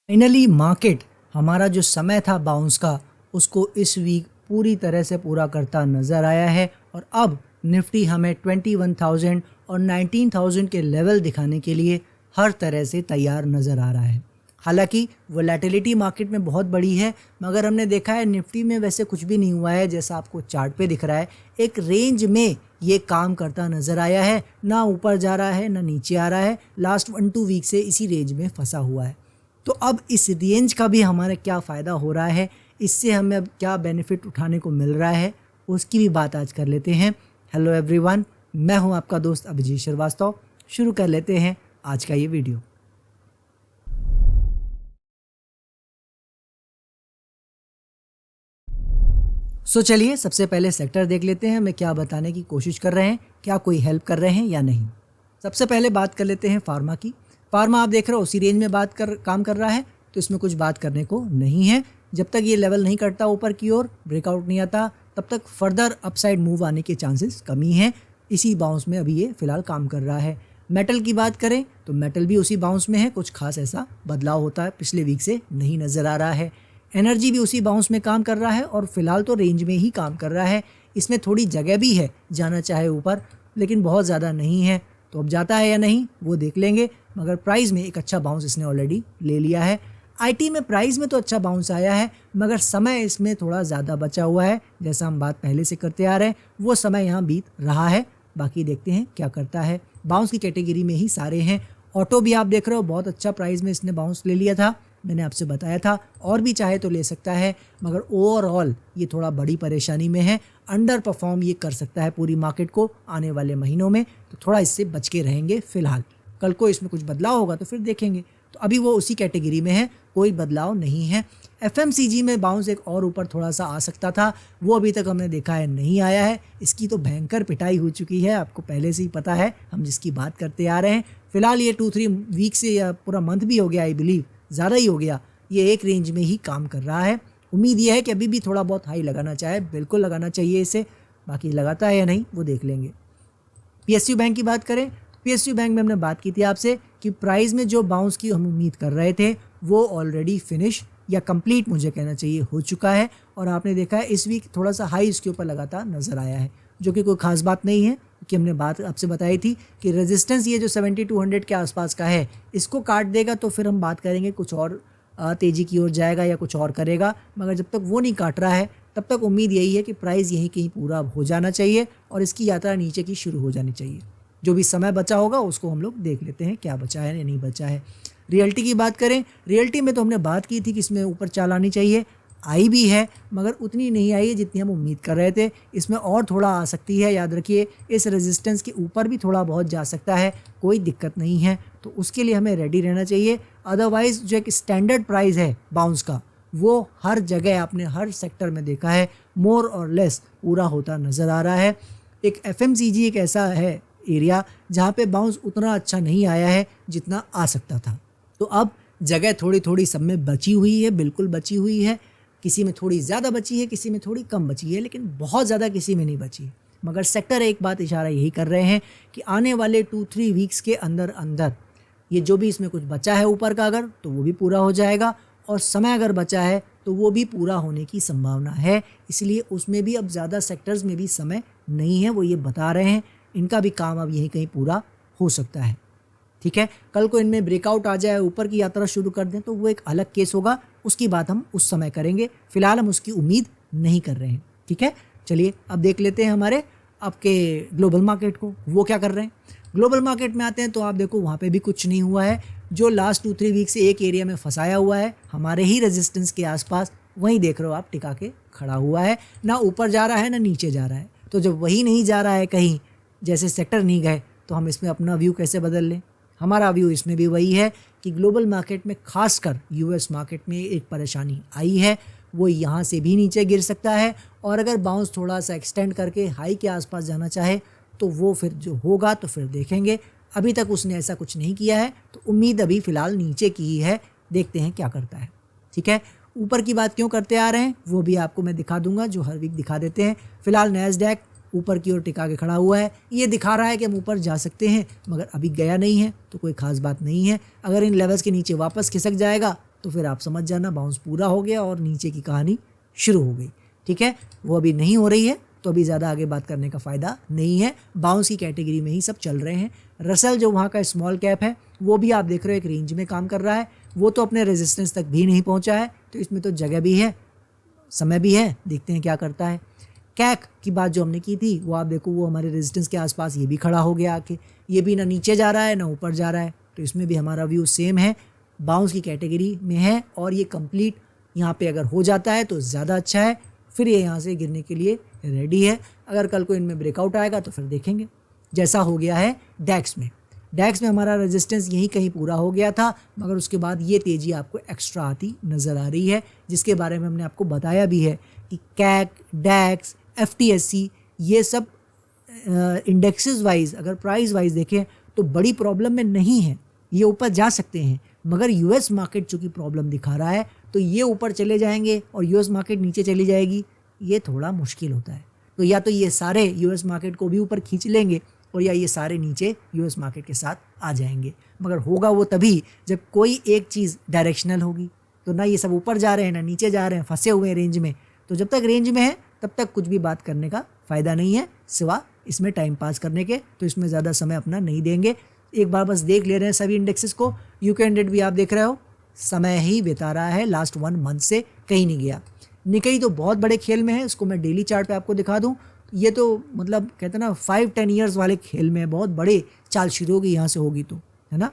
Finally market हमारा जो समय था बाउंस का उसको इस वीक पूरी तरह से पूरा करता नज़र आया है और अब निफ्टी हमें 21,000 और 19,000 के लेवल दिखाने के लिए हर तरह से तैयार नज़र आ रहा है। हालांकि वोलेटिलिटी मार्केट में बहुत बड़ी है, मगर हमने देखा है निफ्टी में वैसे कुछ भी नहीं हुआ है। जैसा आपको चार्ट पे दिख रहा है, एक रेंज में ये काम करता नज़र आया है, ना ऊपर जा रहा है ना नीचे आ रहा है। लास्ट 1-2 वीक से इसी रेंज में फंसा हुआ है। तो अब इस रेंज का भी हमारा क्या फ़ायदा हो रहा है, इससे हमें अब क्या बेनिफिट उठाने को मिल रहा है, उसकी भी बात आज कर लेते हैं। हेलो एवरीवन, मैं हूं आपका दोस्त अभिजीत श्रीवास्तव। शुरू कर लेते हैं आज का ये वीडियो। चलिए सबसे पहले सेक्टर देख लेते हैं, हमें क्या बताने की कोशिश कर रहे हैं, क्या कोई हेल्प कर रहे हैं या नहीं। सबसे पहले बात कर लेते हैं फार्मा की। फार्मा आप देख रहे हो उसी रेंज में काम कर रहा है, तो इसमें कुछ बात करने को नहीं है। जब तक ये लेवल नहीं कटता ऊपर की ओर, ब्रेकआउट नहीं आता, तब तक फर्दर अपसाइड मूव आने के चांसेस कमी हैं। इसी बाउंस में अभी ये फिलहाल काम कर रहा है। मेटल की बात करें तो मेटल भी उसी बाउंस में है, कुछ खास ऐसा बदलाव होता है पिछले वीक से नहीं नज़र आ रहा है। एनर्जी भी उसी बाउंस में काम कर रहा है और फिलहाल तो रेंज में ही काम कर रहा है। इसमें थोड़ी जगह भी है जाना चाहे ऊपर, लेकिन बहुत ज़्यादा नहीं है। तो अब जाता है या नहीं वो देख लेंगे, मगर प्राइस में एक अच्छा बाउंस इसने ऑलरेडी ले लिया है। आईटी में प्राइस में तो अच्छा बाउंस आया है, मगर समय इसमें थोड़ा ज़्यादा बचा हुआ है। जैसा हम बात पहले से करते आ रहे हैं, वो समय यहाँ बीत रहा है। बाकी देखते हैं क्या करता है। बाउंस की कैटेगरी में ही सारे हैं। ऑटो भी आप देख रहे हो, बहुत अच्छा प्राइस में इसने बाउंस ले लिया था, मैंने आपसे बताया था। और भी चाहे तो ले सकता है, मगर ओवरऑल ये थोड़ा बड़ी परेशानी में है। अंडर परफॉर्म ये कर सकता है पूरी मार्केट को आने वाले महीनों में, तो थोड़ा इससे बच के रहेंगे फ़िलहाल। कल को इसमें कुछ बदलाव होगा तो फिर देखेंगे। तो अभी वो उसी कैटेगरी में है, कोई बदलाव नहीं है। एफएमसीजी में बाउंस एक और ऊपर थोड़ा सा आ सकता था, वो अभी तक हमने देखा है नहीं आया है। इसकी तो भयंकर पिटाई हो चुकी है, आपको पहले से ही पता है, हम जिसकी बात करते आ रहे हैं। फिलहाल ये 2-3 वीक से या पूरा मंथ भी हो गया, आई बिलीव ज़्यादा ही हो गया, ये एक रेंज में ही काम कर रहा है। उम्मीद ये है कि अभी भी थोड़ा बहुत हाई लगाना चाहे, बिल्कुल लगाना चाहिए इसे। बाकी लगाता है या नहीं वो देख लेंगे। पीएसयू बैंक की बात करें, पीएसयू बैंक में हमने बात की थी आपसे कि प्राइस में जो बाउंस की हम उम्मीद कर रहे थे वो ऑलरेडी फिनिश या कंप्लीट मुझे कहना चाहिए हो चुका है। और आपने देखा है इस वीक थोड़ा सा हाई इसके ऊपर लगातार नज़र आया है, जो कि कोई खास बात नहीं है, कि हमने बात आपसे बताई थी कि रेजिस्टेंस ये जो 7200 के आसपास का है, इसको काट देगा तो फिर हम बात करेंगे कुछ और तेज़ी की ओर जाएगा या कुछ और करेगा। मगर जब तक वो नहीं काट रहा है तब तक उम्मीद यही है कि प्राइस यहीं कहीं पूरा हो जाना चाहिए और इसकी यात्रा नीचे की शुरू हो जानी चाहिए। जो भी समय बचा होगा उसको हम लोग देख लेते हैं क्या बचा है या नहीं बचा है। रियल्टी की बात करें, रियल्टी में तो हमने बात की थी कि इसमें ऊपर चाल आनी चाहिए, आई भी है, मगर उतनी नहीं आई है जितनी हम उम्मीद कर रहे थे। इसमें और थोड़ा आ सकती है, याद रखिए इस रेजिस्टेंस के ऊपर भी थोड़ा बहुत जा सकता है, कोई दिक्कत नहीं है। तो उसके लिए हमें रेडी रहना चाहिए। अदरवाइज़ जो एक स्टैंडर्ड प्राइस है बाउंस का, वो हर जगह आपने हर सेक्टर में देखा है मोर और लेस पूरा होता नज़र आ रहा है। एक एफएमसीजी एक ऐसा है एरिया जहाँ पे बाउंस उतना अच्छा नहीं आया है जितना आ सकता था। तो अब जगह थोड़ी थोड़ी सब में बची हुई है, बिल्कुल बची हुई है। किसी में थोड़ी ज़्यादा बची है, किसी में थोड़ी कम बची है, लेकिन बहुत ज़्यादा किसी में नहीं बची। मगर सेक्टर एक बात इशारा यही कर रहे हैं कि आने वाले 2-3 वीक्स के अंदर अंदर ये जो भी इसमें कुछ बचा है ऊपर का, अगर तो वो भी पूरा हो जाएगा, और समय अगर बचा है तो वो भी पूरा होने की संभावना है। इसलिए उसमें भी अब ज़्यादा सेक्टर्स में भी समय नहीं है, वो ये बता रहे हैं। इनका भी काम अब यहीं कहीं पूरा हो सकता है। ठीक है, कल को इनमें ब्रेकआउट आ जाए, ऊपर की यात्रा शुरू कर दें, तो वो एक अलग केस होगा, उसकी बात हम उस समय करेंगे। फिलहाल हम उसकी उम्मीद नहीं कर रहे हैं। ठीक है, चलिए अब देख लेते हैं हमारे आपके ग्लोबल मार्केट को, वो क्या कर रहे हैं। ग्लोबल मार्केट में आते हैं तो आप देखो वहाँ पे भी कुछ नहीं हुआ है। जो लास्ट 2-3 वीक से एक एरिया में फंसाया हुआ है हमारे ही रेजिस्टेंस के आसपास, वहीं देख रहे हो आप टिका के खड़ा हुआ है, ना ऊपर जा रहा है ना नीचे जा रहा है। तो जब वही नहीं जा रहा है कहीं, जैसे सेक्टर नहीं गए, तो हम इसमें अपना व्यू कैसे बदल लें। हमारा व्यू इसमें भी वही है कि ग्लोबल मार्केट में खासकर यूएस मार्केट में एक परेशानी आई है, वो यहाँ से भी नीचे गिर सकता है। और अगर बाउंस थोड़ा सा एक्सटेंड करके हाई के आसपास जाना चाहे तो वो फिर जो होगा तो फिर देखेंगे। अभी तक उसने ऐसा कुछ नहीं किया है, तो उम्मीद अभी फ़िलहाल नीचे की ही है, देखते हैं क्या करता है। ठीक है, ऊपर की बात क्यों करते आ रहे हैं वो भी आपको मैं दिखा दूंगा, जो हर वीक दिखा देते हैं। फिलहाल नैस्डैक ऊपर की ओर टिका के खड़ा हुआ है, ये दिखा रहा है कि हम ऊपर जा सकते हैं, मगर अभी गया नहीं है, तो कोई ख़ास बात नहीं है। अगर इन लेवल्स के नीचे वापस खिसक जाएगा तो फिर आप समझ जाना बाउंस पूरा हो गया और नीचे की कहानी शुरू हो गई। ठीक है, वो अभी नहीं हो रही है तो अभी ज़्यादा आगे बात करने का फ़ायदा नहीं है। बाउंस की कैटेगरी में ही सब चल रहे हैं। रसल जो वहाँ का स्मॉल कैप है वो भी आप देख रहे हो एक रेंज में काम कर रहा है, वो तो अपने रेजिस्टेंस तक भी नहीं पहुँचा है, तो इसमें तो जगह भी है, समय भी है, देखते हैं क्या करता है। कैक की बात जो हमने की थी वो आप देखो वो हमारे रेजिस्टेंस के आसपास ये भी खड़ा हो गया आके, ये भी ना नीचे जा रहा है ना ऊपर जा रहा है, तो इसमें भी हमारा व्यू सेम है, बाउंस की कैटेगरी में है और ये कंप्लीट यहाँ पे अगर हो जाता है तो ज़्यादा अच्छा है, फिर ये यहाँ से गिरने के लिए रेडी है। अगर कल को इनमें ब्रेकआउट आएगा तो फिर देखेंगे, जैसा हो गया है डैक्स में। डैक्स में हमारा रेजिस्टेंस यहीं कहीं पूरा हो गया था, मगर उसके बाद ये तेज़ी आपको एक्स्ट्रा आती नज़र आ रही है, जिसके बारे में हमने आपको बताया भी है कि कैक, डैक्स, FTSE ये सब इंडेक्सेस वाइज अगर प्राइस वाइज देखें तो बड़ी प्रॉब्लम में नहीं है, ये ऊपर जा सकते हैं, मगर US मार्केट चूँकि प्रॉब्लम दिखा रहा है तो ये ऊपर चले जाएंगे और US मार्केट नीचे चली जाएगी, ये थोड़ा मुश्किल होता है। तो या तो ये सारे US मार्केट को भी ऊपर खींच लेंगे और या ये सारे नीचे US मार्केट के साथ आ जाएंगे, मगर होगा वो तभी जब कोई एक चीज़ डायरेक्शनल होगी। तो ना ये सब ऊपर जा रहे हैं ना नीचे जा रहे हैं, फंसे हुए हैं रेंज में, तो जब तक रेंज में है तब तक कुछ भी बात करने का फ़ायदा नहीं है सिवा इसमें टाइम पास करने के, तो इसमें ज़्यादा समय अपना नहीं देंगे। एक बार बस देख ले रहे हैं सभी इंडेक्सेस को। यूके 100 भी आप देख रहे हो समय ही बिता रहा है, लास्ट 1 मंथ से कहीं नहीं गया। निकई तो बहुत बड़े खेल में है, इसको मैं डेली चार्ट पे आपको दिखा दूं, ये तो मतलब कहते हैं ना 5-10 ईयर्स वाले खेल में बहुत बड़े चाल शुरू होगी यहाँ से होगी तो, है ना।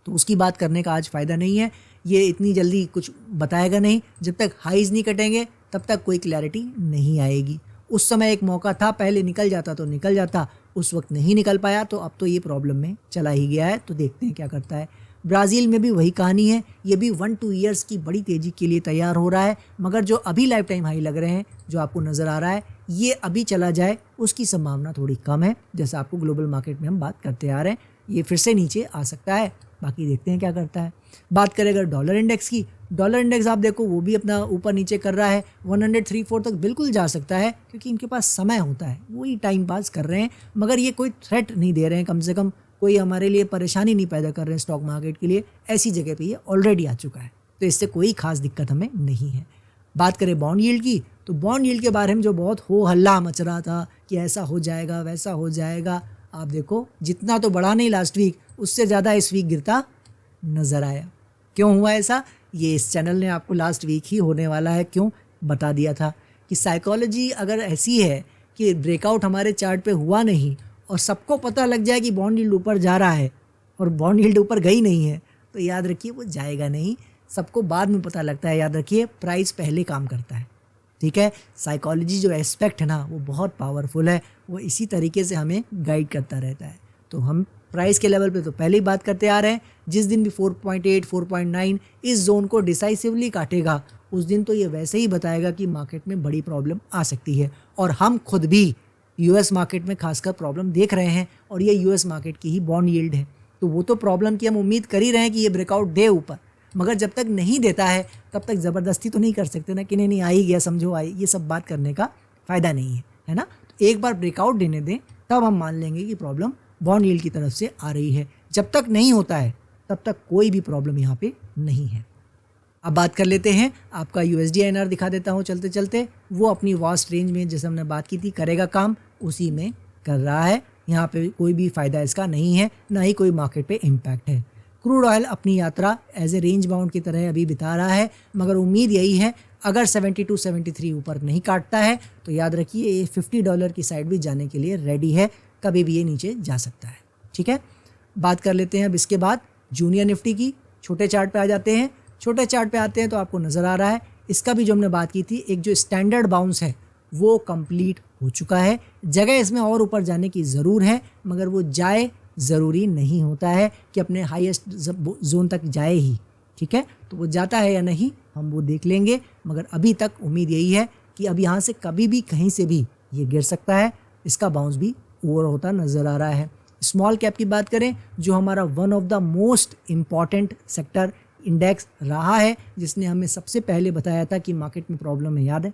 तो उसकी बात करने का आज फ़ायदा नहीं है, ये इतनी जल्दी कुछ बताएगा नहीं, जब तक हाईज नहीं कटेंगे तब तक कोई क्लैरिटी नहीं आएगी। उस समय एक मौका था, पहले निकल जाता तो निकल जाता, उस वक्त नहीं निकल पाया, तो अब तो ये प्रॉब्लम में चला ही गया है, तो देखते हैं क्या करता है। ब्राज़ील में भी वही कहानी है, ये भी 1-2 ईयर्स की बड़ी तेज़ी के लिए तैयार हो रहा है, मगर जो अभी लाइफ टाइम हाई लग रहे हैं जो आपको नज़र आ रहा है ये अभी चला जाए उसकी संभावना थोड़ी कम है, जैसा आपको ग्लोबल मार्केट में हम बात करते आ रहे हैं, ये फिर से नीचे आ सकता है, बाकी देखते हैं क्या करता है। बात करें अगर डॉलर इंडेक्स की, डॉलर इंडेक्स आप देखो वो भी अपना ऊपर नीचे कर रहा है, 103.4 तक बिल्कुल जा सकता है, क्योंकि इनके पास समय होता है, वही टाइम पास कर रहे हैं, मगर ये कोई थ्रेट नहीं दे रहे हैं, कम से कम कोई हमारे लिए परेशानी नहीं पैदा कर रहे हैं स्टॉक मार्केट के लिए, ऐसी जगह पे ये ऑलरेडी आ चुका है, तो इससे कोई खास दिक्कत हमें नहीं है। बात करें बॉन्ड यील्ड की, तो बॉन्ड यील्ड के बारे में जो बहुत हो हल्ला मच रहा था कि ऐसा हो जाएगा वैसा हो जाएगा, आप देखो जितना तो बढ़ा नहीं लास्ट वीक, उससे ज़्यादा इस वीक गिरता नज़र आया। क्यों हुआ ऐसा, ये इस चैनल ने आपको लास्ट वीक ही होने वाला है क्यों बता दिया था कि साइकोलॉजी अगर ऐसी है कि ब्रेकआउट हमारे चार्ट पे हुआ नहीं और सबको पता लग जाए कि बॉन्ड यील्ड ऊपर जा रहा है और बॉन्ड यील्ड ऊपर गई नहीं है, तो याद रखिए वो जाएगा नहीं, सबको बाद में पता लगता है। याद रखिए प्राइस पहले काम करता है, ठीक है। साइकोलॉजी जो एस्पेक्ट है ना वो बहुत पावरफुल है, वो इसी तरीके से हमें गाइड करता रहता है। तो हम प्राइस के लेवल पे तो पहले ही बात करते आ रहे हैं, जिस दिन भी 4.8 4.9 इस जोन को डिसाइसिवली काटेगा उस दिन तो ये वैसे ही बताएगा कि मार्केट में बड़ी प्रॉब्लम आ सकती है, और हम खुद भी US मार्केट में खासकर प्रॉब्लम देख रहे हैं, और ये US मार्केट की ही बॉन्ड यील्ड है, तो वो तो प्रॉब्लम की हम उम्मीद कर ही रहे हैं कि ये ब्रेकआउट दे ऊपर, मगर जब तक नहीं देता है तब तक ज़बरदस्ती तो नहीं कर सकते ना कि नहीं आ ही गया समझो आई, ये सब बात करने का फ़ायदा नहीं है, है ना। तो एक बार ब्रेकआउट देने दें तब हम मान लेंगे कि प्रॉब्लम बॉन्ड यील्ड की तरफ से आ रही है, जब तक नहीं होता है तब तक कोई भी प्रॉब्लम यहाँ पे नहीं है। अब बात कर लेते हैं आपका USD INR दिखा देता हूँ चलते चलते, वो अपनी वास्ट रेंज में जैसे हमने बात की थी करेगा काम, उसी में कर रहा है, यहाँ पे कोई भी फ़ायदा इसका नहीं है, ना ही कोई मार्केट पे इम्पैक्ट है। क्रूड ऑयल अपनी यात्रा एज ए रेंज बाउंड की तरह अभी बिता रहा है, मगर उम्मीद यही है अगर 72-73 ऊपर नहीं काटता है तो याद रखिए ये $50 की साइड भी जाने के लिए रेडी है, कभी भी ये नीचे जा सकता है, ठीक है। बात कर लेते हैं अब इसके बाद जूनियर निफ्टी की, छोटे चार्ट पे आ जाते हैं। छोटे चार्ट पे आते हैं तो आपको नज़र आ रहा है इसका भी जो हमने बात की थी, एक जो स्टैंडर्ड बाउंस है वो कंप्लीट हो चुका है, जगह इसमें और ऊपर जाने की ज़रूर है, मगर वो जाए ज़रूरी नहीं होता है कि अपने हाईएस्ट जोन तक जाए ही, ठीक है। तो वो जाता है या नहीं हम वो देख लेंगे, मगर अभी तक उम्मीद यही है कि अब यहाँ से कभी भी कहीं से भी ये गिर सकता है, इसका बाउंस भी ओवर होता नज़र आ रहा है। स्मॉल कैप की बात करें, जो हमारा one of the most important sector index रहा है, जिसने हमें सबसे पहले बताया था कि मार्केट में प्रॉब्लम है, याद है,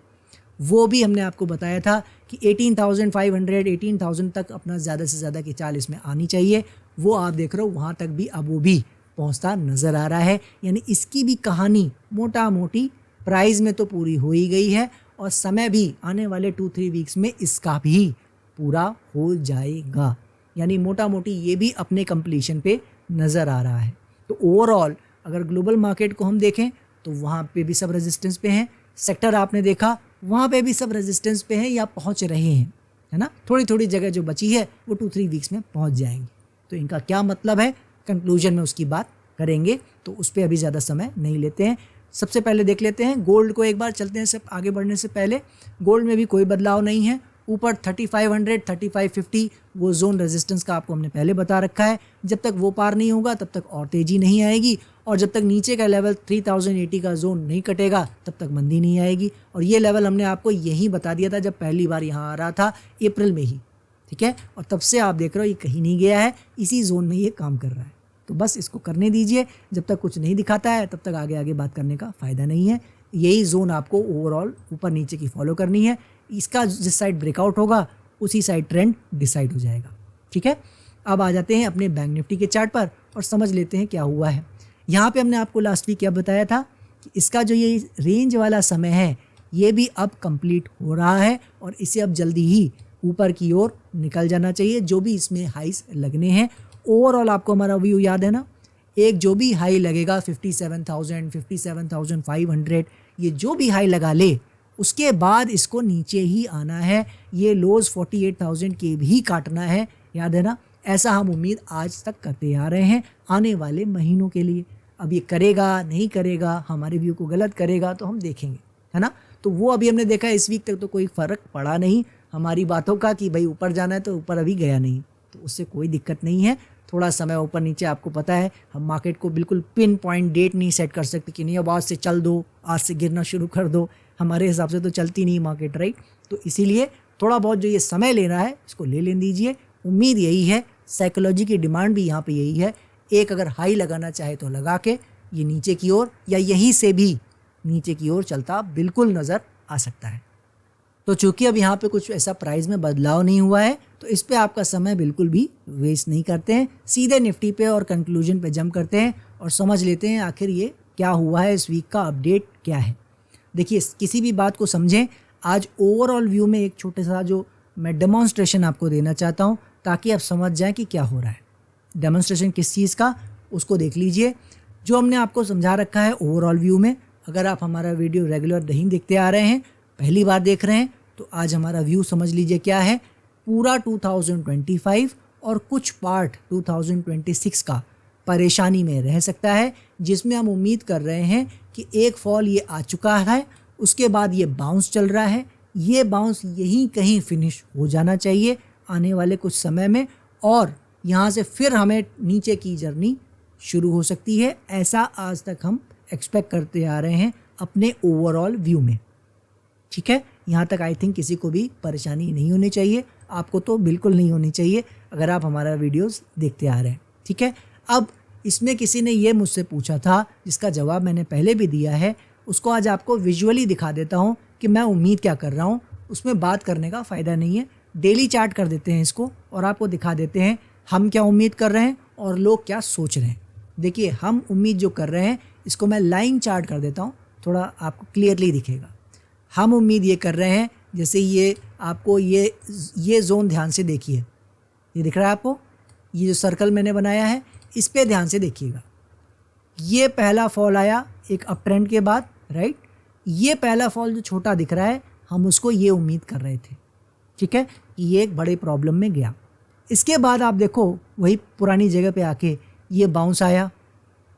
वो भी हमने आपको बताया था कि 18,500 18,000 तक अपना ज़्यादा से ज़्यादा की चाल इसमें आनी चाहिए, वो आप देख रहे हो वहाँ तक भी अब वो भी पहुंचता नज़र आ रहा है। यानी इसकी भी कहानी मोटा मोटी प्राइस में तो पूरी हो ही गई है और समय भी आने वाले 2-3 वीक्स में इसका भी पूरा हो जाएगा। यानी मोटा मोटी ये भी अपने कंप्लीशन पे नज़र आ रहा है। तो ओवरऑल अगर ग्लोबल मार्केट को हम देखें तो वहाँ पे भी सब रेजिस्टेंस पे हैं। सेक्टर आपने देखा वहाँ पे भी सब रेजिस्टेंस पे हैं या पहुँच रहे हैं, है ना। थोड़ी थोड़ी जगह जो बची है वो 2-3 वीक्स में पहुँच जाएंगी। तो इनका क्या मतलब है, कंक्लूजन में उसकी बात करेंगे, तो उस पर अभी ज़्यादा समय नहीं लेते हैं। सबसे पहले देख लेते हैं गोल्ड को एक बार, चलते हैं सब आगे बढ़ने से पहले। गोल्ड में भी कोई बदलाव नहीं है। ऊपर 3500 3550 वो जोन रेजिस्टेंस का आपको हमने पहले बता रखा है। जब तक वो पार नहीं होगा तब तक और तेज़ी नहीं आएगी, और जब तक नीचे का लेवल 3080 का जोन नहीं कटेगा तब तक मंदी नहीं आएगी। और ये लेवल हमने आपको यही बता दिया था जब पहली बार यहाँ आ रहा था, अप्रैल में ही, ठीक है। और तब से आप देख रहे हो ये कहीं नहीं गया है, इसी जोन में ये काम कर रहा है। तो बस इसको करने दीजिए, जब तक कुछ नहीं दिखाता है तब तक आगे आगे बात करने का फ़ायदा नहीं है। यही जोन आपको ओवरऑल ऊपर नीचे की फॉलो करनी है। इसका जिस साइड ब्रेकआउट होगा उसी साइड ट्रेंड डिसाइड हो जाएगा, ठीक है। अब आ जाते हैं अपने बैंक निफ्टी के चार्ट पर और समझ लेते हैं क्या हुआ है। यहाँ पे हमने आपको लास्ट वीक क्या बताया था कि इसका जो ये रेंज वाला समय है ये भी अब कंप्लीट हो रहा है और इसे अब जल्दी ही ऊपर की ओर निकल जाना चाहिए, जो भी इसमें हाइस लगने हैं। ओवरऑल आपको हमारा व्यू याद है ना, एक जो भी हाई लगेगा 57,000 57,500 ये जो भी हाई लगा ले उसके बाद इसको नीचे ही आना है। ये लोज 48,000 के भी काटना है, याद है ना। ऐसा हम उम्मीद आज तक करते आ रहे हैं आने वाले महीनों के लिए। अब ये करेगा नहीं करेगा, हमारे व्यू को गलत करेगा तो हम देखेंगे, है ना। तो वो अभी हमने देखा इस वीक तक तो कोई फ़र्क पड़ा नहीं हमारी बातों का कि भाई ऊपर जाना है तो ऊपर अभी गया नहीं, तो उससे कोई दिक्कत नहीं है। थोड़ा समय ऊपर नीचे आपको पता है, हम मार्केट को बिल्कुल पिन पॉइंट डेट नहीं सेट कर सकते कि नहीं अब आज से चल दो, आज से गिरना शुरू कर दो। हमारे हिसाब से तो चलती नहीं मार्केट, राइट। तो इसीलिए थोड़ा बहुत जो ये समय लेना है इसको ले लेने दीजिए। उम्मीद यही है, साइकोलॉजी की डिमांड भी यहाँ पे यही है, एक अगर हाई लगाना चाहे तो लगा के ये नीचे की ओर या यहीं से भी नीचे की ओर चलता बिल्कुल नज़र आ सकता है। तो चूंकि अब यहाँ पे कुछ ऐसा प्राइस में बदलाव नहीं हुआ है तो इस पे आपका समय बिल्कुल भी वेस्ट नहीं करते हैं, सीधे निफ्टी पे और कंक्लूजन पे जंप करते हैं और समझ लेते हैं आखिर ये क्या हुआ है, इस वीक का अपडेट क्या है। देखिए किसी भी बात को समझें, आज ओवरऑल व्यू में एक छोटा सा जो मैं डेमोन्स्ट्रेशन आपको देना चाहता हूँ ताकि आप समझ जाएं कि क्या हो रहा है। डेमोन्स्ट्रेशन किस चीज़ का, उसको देख लीजिए। जो हमने आपको समझा रखा है ओवरऑल व्यू में, अगर आप हमारा वीडियो रेगुलर नहीं देखते आ रहे हैं, पहली बार देख रहे हैं, तो आज हमारा व्यू समझ लीजिए क्या है। पूरा 2025 और कुछ पार्ट 2026 का परेशानी में रह सकता है, जिसमें हम उम्मीद कर रहे हैं कि एक फॉल ये आ चुका है, उसके बाद ये बाउंस चल रहा है, ये बाउंस यहीं कहीं फिनिश हो जाना चाहिए आने वाले कुछ समय में, और यहाँ से फिर हमें नीचे की जर्नी शुरू हो सकती है। ऐसा आज तक हम एक्सपेक्ट करते आ रहे हैं अपने ओवरऑल व्यू में, ठीक है। यहाँ तक आई थिंक किसी को भी परेशानी नहीं होनी चाहिए, आपको तो बिल्कुल नहीं होनी चाहिए अगर आप हमारा वीडियोस देखते आ रहे हैं, ठीक है। अब इसमें किसी ने ये मुझसे पूछा था जिसका जवाब मैंने पहले भी दिया है, उसको आज आपको विजुअली दिखा देता हूँ कि मैं उम्मीद क्या कर रहा हूँ। उसमें बात करने का फ़ायदा नहीं है, डेली चार्ट कर देते हैं इसको और आपको दिखा देते हैं हम क्या उम्मीद कर रहे हैं और लोग क्या सोच रहे हैं। देखिए हम उम्मीद जो कर रहे हैं इसको मैं लाइन चार्ट कर देता हूँ, थोड़ा आपको क्लियरली दिखेगा। हम उम्मीद ये कर रहे हैं, जैसे ये आपको ये जोन ध्यान से देखिए, ये दिख रहा है आपको, ये जो सर्कल मैंने बनाया है इस पे ध्यान से देखिएगा। ये पहला फॉल आया एक अप ट्रेंड के बाद, राइट। ये पहला फॉल जो छोटा दिख रहा है हम उसको ये उम्मीद कर रहे थे, ठीक है, कि ये एक बड़े प्रॉब्लम में गया। इसके बाद आप देखो वही पुरानी जगह पे आके ये बाउंस आया,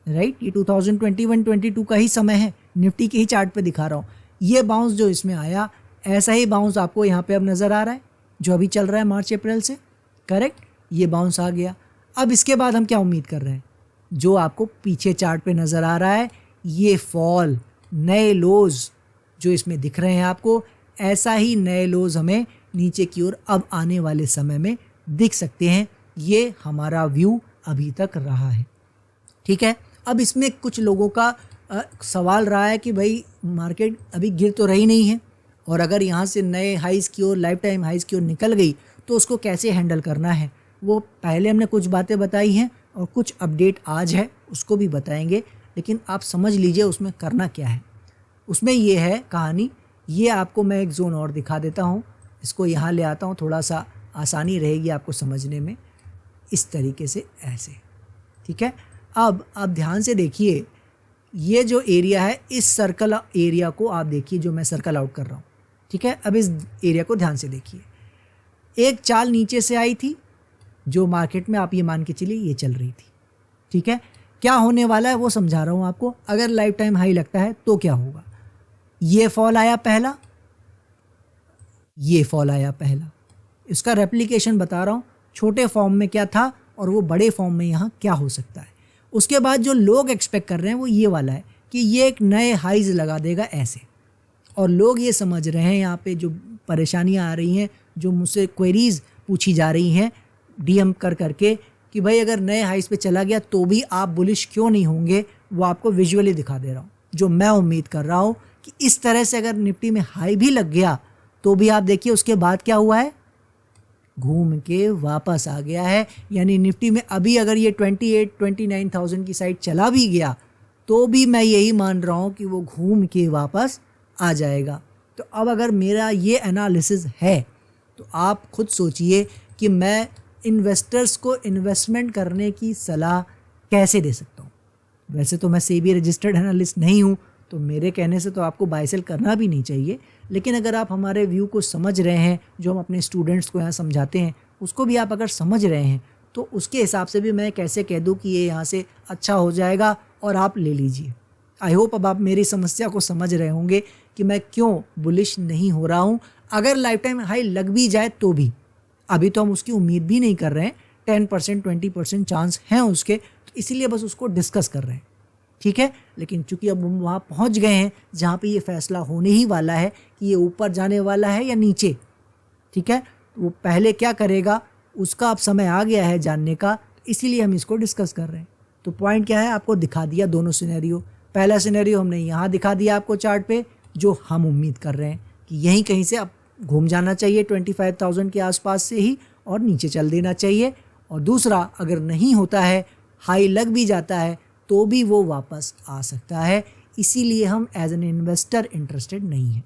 राइट। ये 2021-22 का ही समय है, निफ्टी के ही चार्ट पे दिखा रहा हूँ। ये बाउंस जो इसमें आया, ऐसा ही बाउंस आपको यहाँ पे अब नज़र आ रहा है जो अभी चल रहा है मार्च अप्रैल से, करेक्ट। ये बाउंस आ गया। अब इसके बाद हम क्या उम्मीद कर रहे हैं, जो आपको पीछे चार्ट पे नज़र आ रहा है, ये फॉल, नए लोज जो इसमें दिख रहे हैं आपको, ऐसा ही नए लोज हमें नीचे की ओर अब आने वाले समय में दिख सकते हैं। ये हमारा व्यू अभी तक रहा है, ठीक है। अब इसमें कुछ लोगों का सवाल रहा है कि भाई मार्केट अभी गिर तो रही नहीं है, और अगर यहाँ से नए हाइज़ की ओर, लाइफ टाइम हाइज़ की ओर निकल गई तो उसको कैसे हैंडल करना है। वो पहले हमने कुछ बातें बताई हैं और कुछ अपडेट आज है उसको भी बताएंगे, लेकिन आप समझ लीजिए उसमें करना क्या है। उसमें ये है कहानी, ये आपको मैं एक जोन और दिखा देता हूँ, इसको यहाँ ले आता हूँ, थोड़ा सा आसानी रहेगी आपको समझने में। इस तरीके से ऐसे, ठीक है। अब आप ध्यान से देखिए, ये जो एरिया है, इस सर्कल एरिया को आप देखिए, जो मैं सर्कल आउट कर रहा हूँ, ठीक है। अब इस एरिया को ध्यान से देखिए, एक चाल नीचे से आई थी जो मार्केट में आप ये मान के चलिए ये चल रही थी, ठीक है। क्या होने वाला है वो समझा रहा हूँ आपको। अगर लाइफ टाइम हाई लगता है तो क्या होगा, ये फॉल आया पहला, ये फॉल आया पहला, इसका रेप्लिकेशन बता रहा हूँ, छोटे फॉर्म में क्या था और वो बड़े फॉर्म में यहाँ क्या हो सकता है। उसके बाद जो लोग एक्सपेक्ट कर रहे हैं वो ये वाला है कि ये एक नए हाइज लगा देगा ऐसे, और लोग ये समझ रहे हैं, यहाँ पे जो परेशानियाँ आ रही हैं, जो मुझसे क्वेरीज पूछी जा रही हैं डीएम कर करके कि भाई अगर नए हाइज पे चला गया तो भी आप बुलिश क्यों नहीं होंगे, वो आपको विजुअली दिखा दे रहा हूँ। जो मैं उम्मीद कर रहा हूँ कि इस तरह से अगर निफ्टी में हाई भी लग गया तो भी आप देखिए उसके बाद क्या हुआ है, घूम के वापस आ गया है। यानी निफ्टी में अभी अगर ये 28-29,000 की साइड चला भी गया तो भी मैं यही मान रहा हूँ कि वो घूम के वापस आ जाएगा। तो अब अगर मेरा ये एनालिसिस है तो आप खुद सोचिए कि मैं इन्वेस्टर्स को इन्वेस्टमेंट करने की सलाह कैसे दे सकता हूँ। वैसे तो मैं सेबी रजिस्टर्ड एनालिस्ट नहीं हूँ, तो मेरे कहने से तो आपको बाय सेल करना भी नहीं चाहिए, लेकिन अगर आप हमारे व्यू को समझ रहे हैं, जो हम अपने स्टूडेंट्स को यहाँ समझाते हैं उसको भी आप अगर समझ रहे हैं, तो उसके हिसाब से भी मैं कैसे कह दूँ कि ये यहाँ से अच्छा हो जाएगा और आप ले लीजिए। आई होप अब आप मेरी समस्या को समझ रहे होंगे कि मैं क्यों बुलिश नहीं हो रहा हूँ। अगर लाइफ टाइम हाई लग भी जाए तो भी, अभी तो हम उसकी उम्मीद भी नहीं कर रहे हैं, 10% 20% चांस हैं उसके, तो इसीलिए बस उसको डिस्कस कर रहे हैं, ठीक है। लेकिन चूंकि अब हम वहाँ पहुँच गए हैं जहाँ पे ये फैसला होने ही वाला है कि ये ऊपर जाने वाला है या नीचे, ठीक है, तो वो पहले क्या करेगा उसका अब समय आ गया है जानने का, इसीलिए हम इसको डिस्कस कर रहे हैं। तो पॉइंट क्या है, आपको दिखा दिया दोनों सिनेरियो। पहला सिनेरियो हमने यहाँ दिखा दिया आपको चार्ट पे, जो हम उम्मीद कर रहे हैं कि यहीं कहीं से अब घूम जाना चाहिए 25,000 के आसपास से ही और नीचे चल देना चाहिए। और दूसरा, अगर नहीं होता है, हाई लग भी जाता है तो भी वो वापस आ सकता है, इसीलिए हम एज एन इन्वेस्टर इंटरेस्टेड नहीं हैं।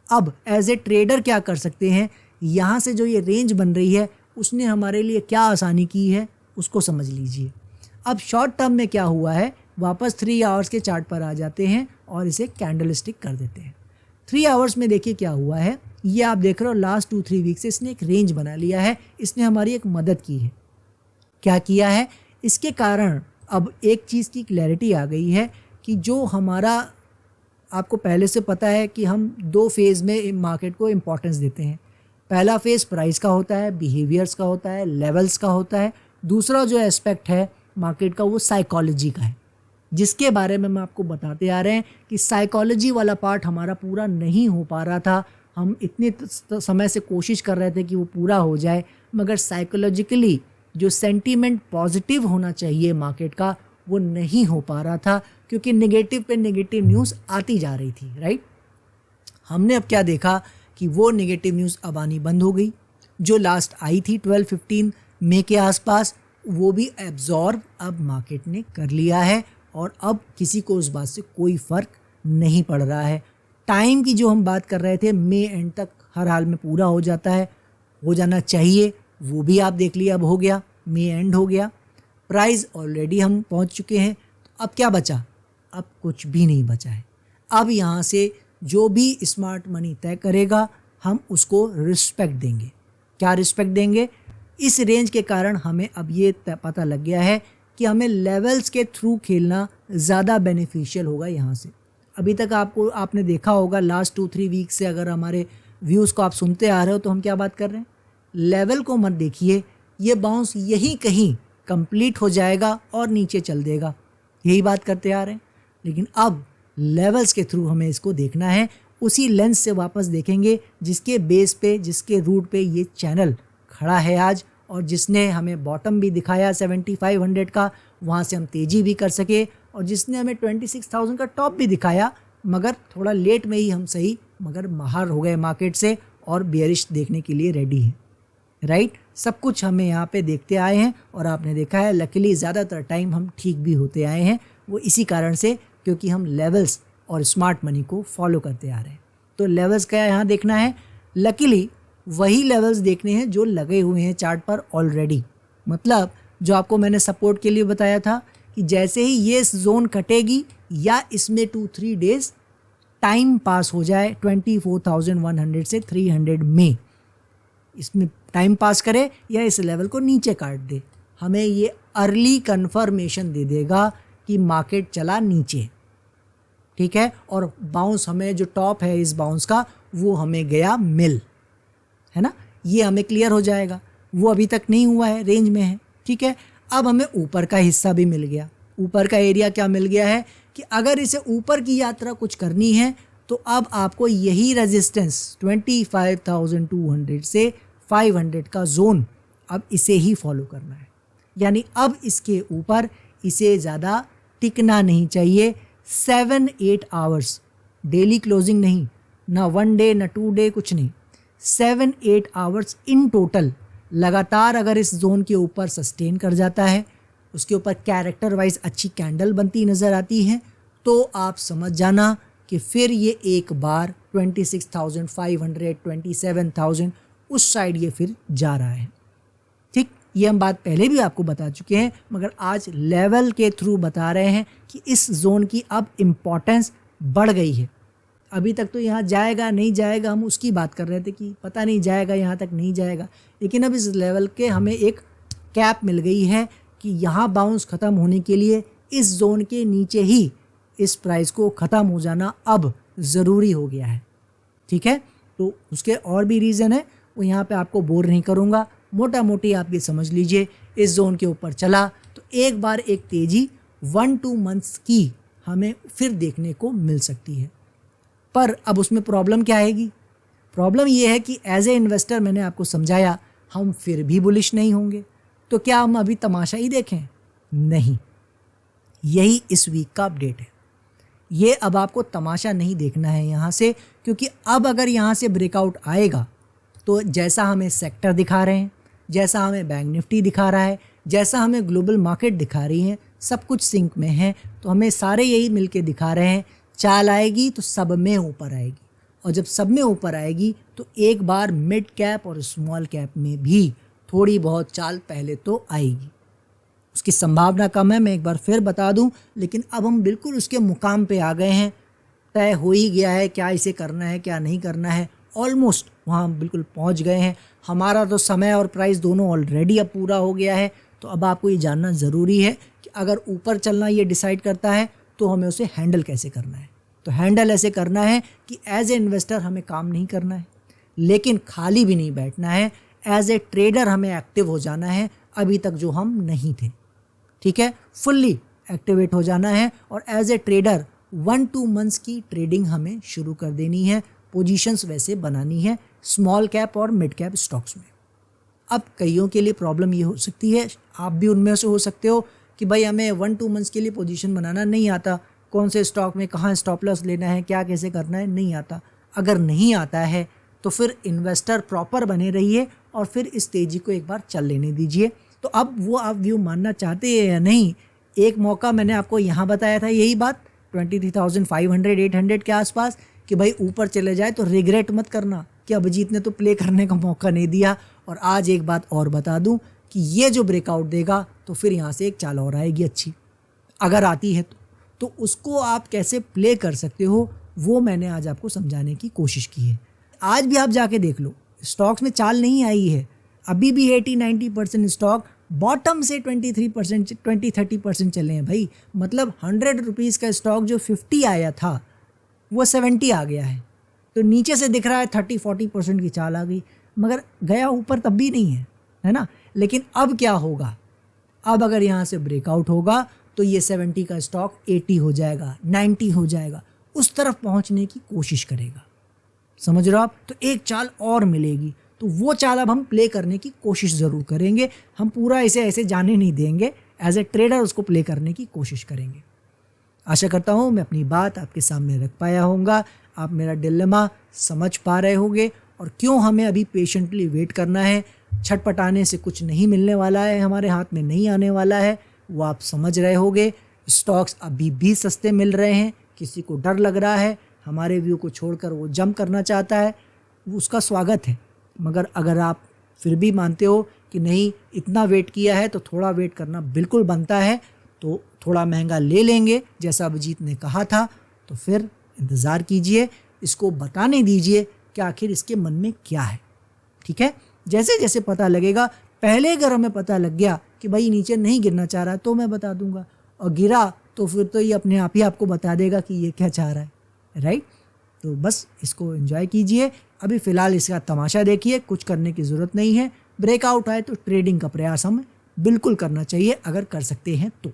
अब एज ए ट्रेडर क्या कर सकते हैं, यहाँ से जो ये रेंज बन रही है उसने हमारे लिए क्या आसानी की है उसको समझ लीजिए। अब शॉर्ट टर्म में क्या हुआ है, वापस 3 आवर्स के चार्ट पर आ जाते हैं और इसे कैंडल स्टिक कर देते हैं। 3 आवर्स में देखिए क्या हुआ है, ये आप देख रहे हो लास्ट 2-3 वीक से इसने एक रेंज बना लिया है, इसने हमारी एक मदद की है। क्या किया है, इसके कारण अब एक चीज़ की क्लैरिटी आ गई है कि जो हमारा, आपको पहले से पता है कि हम 2 फेज़ में मार्केट को इम्पोर्टेंस देते हैं। पहला फेज़ प्राइस का होता है, बिहेवियर्स का होता है, लेवल्स का होता है। दूसरा जो एस्पेक्ट है मार्केट का वो साइकोलॉजी का है, जिसके बारे में हम आपको बताते आ रहे हैं कि साइकोलॉजी वाला पार्ट हमारा पूरा नहीं हो पा रहा था। हम इतने समय से कोशिश कर रहे थे कि वो पूरा हो जाए, मगर साइकोलॉजिकली जो सेंटीमेंट पॉजिटिव होना चाहिए मार्केट का वो नहीं हो पा रहा था, क्योंकि नेगेटिव पे नेगेटिव न्यूज़ आती जा रही थी, राइट। हमने अब क्या देखा कि वो नेगेटिव न्यूज़ अब आनी बंद हो गई। जो लास्ट आई थी 12-15 मई के आसपास, वो भी एब्जॉर्ब अब मार्केट ने कर लिया है और अब किसी को उस बात से कोई फ़र्क नहीं पड़ रहा है। टाइम की जो हम बात कर रहे थे, मई एंड तक हर हाल में पूरा हो जाता है, हो जाना चाहिए, वो भी आप देख लिया अब हो गया, मई एंड हो गया। प्राइस ऑलरेडी हम पहुंच चुके हैं, तो अब क्या बचा, अब कुछ भी नहीं बचा है। अब यहाँ से जो भी स्मार्ट मनी तय करेगा हम उसको रिस्पेक्ट देंगे। क्या रिस्पेक्ट देंगे, इस रेंज के कारण हमें अब ये पता लग गया है कि हमें लेवल्स के थ्रू खेलना ज़्यादा बेनिफिशियल होगा। यहाँ से अभी तक आपने देखा होगा लास्ट 2-3 वीक से, अगर हमारे व्यूज़ को आप सुनते आ रहे हो तो हम क्या बात कर रहे हैं, लेवल को मत देखिए, ये बाउंस यहीं कहीं कंप्लीट हो जाएगा और नीचे चल देगा, यही बात करते आ रहे हैं। लेकिन अब लेवल्स के थ्रू हमें इसको देखना है, उसी लेंस से वापस देखेंगे जिसके बेस पे, जिसके रूट पे ये चैनल खड़ा है आज, और जिसने हमें बॉटम भी दिखाया 7500 का, वहाँ से हम तेज़ी भी कर सके, और जिसने हमें 26,000 का टॉप भी दिखाया, मगर थोड़ा लेट में ही हम सही मगर बाहर हो गए मार्केट से और बेयरिश देखने के लिए रेडी हैं। राइट। सब कुछ हमें यहाँ पे देखते आए हैं और आपने देखा है लकीली ज़्यादातर टाइम हम ठीक भी होते आए हैं। वो इसी कारण से क्योंकि हम लेवल्स और स्मार्ट मनी को फॉलो करते आ रहे हैं। तो लेवल्स क्या यहाँ देखना है, लकीली वही लेवल्स देखने हैं जो लगे हुए हैं चार्ट पर ऑलरेडी। मतलब जो आपको मैंने सपोर्ट के लिए बताया था कि जैसे ही ये जोन कटेगी या इसमें 2-3 डेज टाइम पास हो जाए 24,100 से 300 में, इसमें टाइम पास करे या इस लेवल को नीचे काट दे, हमें ये अर्ली कन्फर्मेशन दे देगा कि मार्केट चला नीचे। ठीक है, और बाउंस हमें जो टॉप है इस बाउंस का वो हमें गया मिल, है ना, ये हमें क्लियर हो जाएगा। वो अभी तक नहीं हुआ है, रेंज में है। ठीक है, अब हमें ऊपर का हिस्सा भी मिल गया। ऊपर का एरिया क्या मिल गया है कि अगर इसे ऊपर की यात्रा कुछ करनी है तो अब आपको यही रेजिस्टेंस 25,200 से 500 का जोन अब इसे ही फॉलो करना है। यानी अब इसके ऊपर इसे ज़्यादा टिकना नहीं चाहिए। 7-8 आवर्स डेली क्लोजिंग नहीं, ना 1 डे ना 2 डे, कुछ नहीं, 7-8 आवर्स इन टोटल लगातार अगर इस जोन के ऊपर सस्टेन कर जाता है, उसके ऊपर कैरेक्टर वाइज अच्छी कैंडल बनती नज़र आती है, तो आप समझ जाना कि फिर ये एक बार 26,500 27,000 उस साइड ये फिर जा रहा है। ठीक, ये हम बात पहले भी आपको बता चुके हैं, मगर आज लेवल के थ्रू बता रहे हैं कि इस जोन की अब इम्पॉर्टेंस बढ़ गई है। अभी तक तो यहाँ जाएगा नहीं जाएगा हम उसकी बात कर रहे थे कि पता नहीं जाएगा, यहाँ तक नहीं जाएगा, लेकिन अब इस लेवल के हमें एक कैप मिल गई है कि यहाँ बाउंस ख़त्म होने के लिए इस जोन के नीचे ही इस प्राइस को ख़त्म हो जाना अब ज़रूरी हो गया है। ठीक है, तो उसके और भी रीज़न है, वो यहाँ पे आपको बोर नहीं करूँगा, मोटा मोटी आप ये समझ लीजिए इस जोन के ऊपर चला तो एक बार एक तेज़ी 1-2 मंथ्स की हमें फिर देखने को मिल सकती है। पर अब उसमें प्रॉब्लम क्या आएगी? प्रॉब्लम ये है कि एज ए इन्वेस्टर मैंने आपको समझाया हम फिर भी बुलिश नहीं होंगे, तो क्या हम अभी तमाशा ही देखें? नहीं, यही इस वीक का अपडेट है। ये अब आपको तमाशा नहीं देखना है यहाँ से, क्योंकि अब अगर यहाँ से ब्रेकआउट आएगा तो जैसा हमें सेक्टर दिखा रहे हैं, जैसा हमें बैंक निफ्टी दिखा रहा है, जैसा हमें ग्लोबल मार्केट दिखा रही है, सब कुछ सिंक में है, तो हमें सारे यही मिलके दिखा रहे हैं चाल आएगी तो सब में ऊपर आएगी, और जब सब में ऊपर आएगी तो एक बार मिड कैप और स्मॉल कैप में भी थोड़ी बहुत चाल पहले तो आएगी। उसकी संभावना कम है, मैं एक बार फिर बता दूं, लेकिन अब हम बिल्कुल उसके मुकाम पे आ गए हैं। तय हो ही गया है क्या इसे करना है क्या नहीं करना है, ऑलमोस्ट वहाँ हम बिल्कुल पहुँच गए हैं। हमारा तो समय और प्राइस दोनों ऑलरेडी अब पूरा हो गया है। तो अब आपको ये जानना ज़रूरी है कि अगर ऊपर चलना ये डिसाइड करता है तो हमें उसे हैंडल कैसे करना है। तो हैंडल ऐसे करना है कि एज ए इन्वेस्टर हमें काम नहीं करना है, लेकिन खाली भी नहीं बैठना है। एज ए ट्रेडर हमें एक्टिव हो जाना है, अभी तक जो हम नहीं थे। ठीक है, फुल्ली एक्टिवेट हो जाना है और एज ए ट्रेडर 1-2 मंथ्स की ट्रेडिंग हमें शुरू कर देनी है। पोजीशंस वैसे बनानी है स्मॉल कैप और मिड कैप स्टॉक्स में। अब कईयों के लिए प्रॉब्लम ये हो सकती है, आप भी उनमें से हो सकते हो, कि भाई हमें 1-2 मंथ्स के लिए पोजीशन बनाना नहीं आता, कौन से स्टॉक में कहाँ स्टॉप लॉस लेना है, क्या कैसे करना है, नहीं आता। अगर नहीं आता है तो फिर इन्वेस्टर प्रॉपर बने रहिए और फिर इस तेज़ी को एक बार चल लेने दीजिए। तो अब वो आप व्यू मानना चाहते हैं या नहीं, एक मौका मैंने आपको यहाँ बताया था यही बात 23,500-800 के आसपास, कि भाई ऊपर चले जाए तो रिग्रेट मत करना कि अभिजीत ने तो प्ले करने का मौका नहीं दिया। और आज एक बात और बता दूं कि ये जो ब्रेकआउट देगा तो फिर यहाँ से एक चाल और आएगी अच्छी, अगर आती है तो उसको आप कैसे प्ले कर सकते हो वो मैंने आज आपको समझाने की कोशिश की है। आज भी आप जाके देख लो, स्टॉक्स में चाल नहीं आई है, अभी भी 80-90% स्टॉक बॉटम से 23% 20-30% चले हैं भाई। मतलब 100 रुपीज़ का स्टॉक जो 50 आया था वो 70 आ गया है, तो नीचे से दिख रहा है 30-40% की चाल आ गई, मगर गया ऊपर तब भी नहीं है ना। लेकिन अब क्या होगा, अब अगर यहाँ से ब्रेकआउट होगा तो ये 70 का स्टॉक 80 हो जाएगा, 90 हो जाएगा, उस तरफ पहुँचने की कोशिश करेगा। समझ रहे हो आप? तो एक चाल और मिलेगी, तो वो चाल अब हम प्ले करने की कोशिश ज़रूर करेंगे। हम पूरा इसे ऐसे जाने नहीं देंगे, एज ए ट्रेडर उसको प्ले करने की कोशिश करेंगे। आशा करता हूँ मैं अपनी बात आपके सामने रख पाया होऊंगा, आप मेरा डिलेमा समझ पा रहे होंगे और क्यों हमें अभी पेशेंटली वेट करना है। छटपटाने से कुछ नहीं मिलने वाला है, हमारे हाथ में नहीं आने वाला है, वो आप समझ रहे होगे। स्टॉक्स अभी भी सस्ते मिल रहे हैं, किसी को डर लग रहा है, हमारे व्यू को छोड़कर वो जंप करना चाहता है, उसका स्वागत है। मगर अगर आप फिर भी मानते हो कि नहीं इतना वेट किया है तो थोड़ा वेट करना बिल्कुल बनता है, तो थोड़ा महंगा ले लेंगे जैसा अभिजीत ने कहा था, तो फिर इंतज़ार कीजिए, इसको बताने दीजिए कि आखिर इसके मन में क्या है। ठीक है, जैसे जैसे पता लगेगा, पहले अगर हमें पता लग गया कि भाई नीचे नहीं गिरना चाह रहा है तो मैं बता दूंगा, और गिरा तो फिर तो ये अपने आप ही आपको बता देगा कि ये क्या चाह रहा है, राइट। तो बस इसको एंजॉय कीजिए, अभी फ़िलहाल इसका तमाशा देखिए, कुछ करने की ज़रूरत नहीं है। ब्रेकआउट आए तो ट्रेडिंग का प्रयास हमें बिल्कुल करना चाहिए अगर कर सकते हैं तो।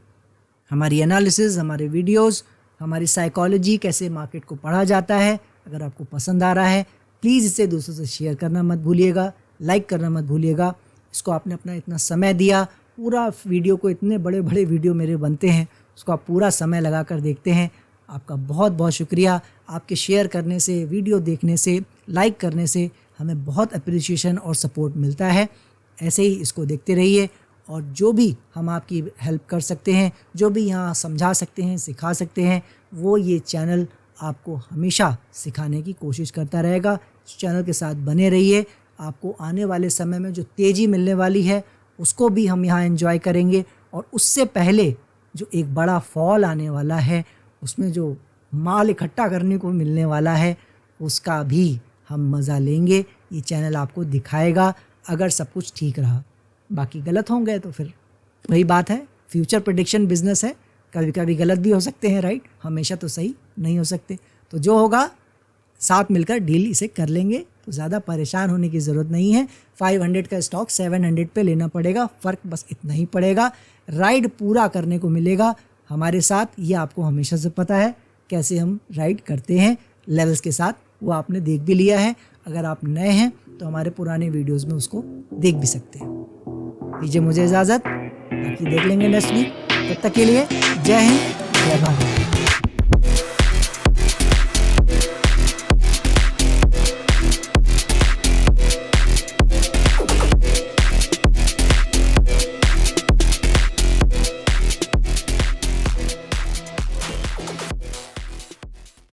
हमारी एनालिसिस, हमारे वीडियोस, हमारी साइकोलॉजी, कैसे मार्केट को पढ़ा जाता है, अगर आपको पसंद आ रहा है प्लीज़ इसे दूसरों से शेयर करना मत भूलिएगा, लाइक करना मत भूलिएगा। इसको आपने अपना इतना समय दिया, पूरा वीडियो को, इतने बड़े बड़े वीडियो मेरे बनते हैं, उसको आप पूरा समय लगा कर देखते हैं, आपका बहुत बहुत शुक्रिया। आपके शेयर करने से, वीडियो देखने से, लाइक करने से हमें बहुत अप्रिसिएशन और सपोर्ट मिलता है। ऐसे ही इसको देखते रहिए, और जो भी हम आपकी हेल्प कर सकते हैं, जो भी यहाँ समझा सकते हैं, सिखा सकते हैं, वो ये चैनल आपको हमेशा सिखाने की कोशिश करता रहेगा। इस चैनल के साथ बने रहिए, आपको आने वाले समय में जो तेज़ी मिलने वाली है उसको भी हम यहाँ एंजॉय करेंगे, और उससे पहले जो एक बड़ा फॉल आने वाला है, उसमें जो माल इकट्ठा करने को मिलने वाला है, उसका भी हम मज़ा लेंगे। ये चैनल आपको दिखाएगा अगर सब कुछ ठीक रहा, बाकी गलत होंगे तो फिर वही बात है, फ्यूचर प्रेडिक्शन बिजनेस है, कभी कभी गलत भी हो सकते हैं, राइट, हमेशा तो सही नहीं हो सकते। तो जो होगा साथ मिलकर डील इसे कर लेंगे, तो ज़्यादा परेशान होने की ज़रूरत नहीं है। 500 का स्टॉक 700 पे लेना पड़ेगा, फ़र्क बस इतना ही पड़ेगा, राइड पूरा करने को मिलेगा हमारे साथ। ये आपको हमेशा से पता है कैसे हम राइड करते हैं लेवल्स के साथ, वो आपने देख भी लिया है। अगर आप नए हैं तो हमारे पुराने वीडियोस में उसको देख भी सकते हैं। दीजिए मुझे इजाज़त, बाकी देख लेंगे नेक्स्ट वीक। तब तक के लिए जय हिंद, जय भारत।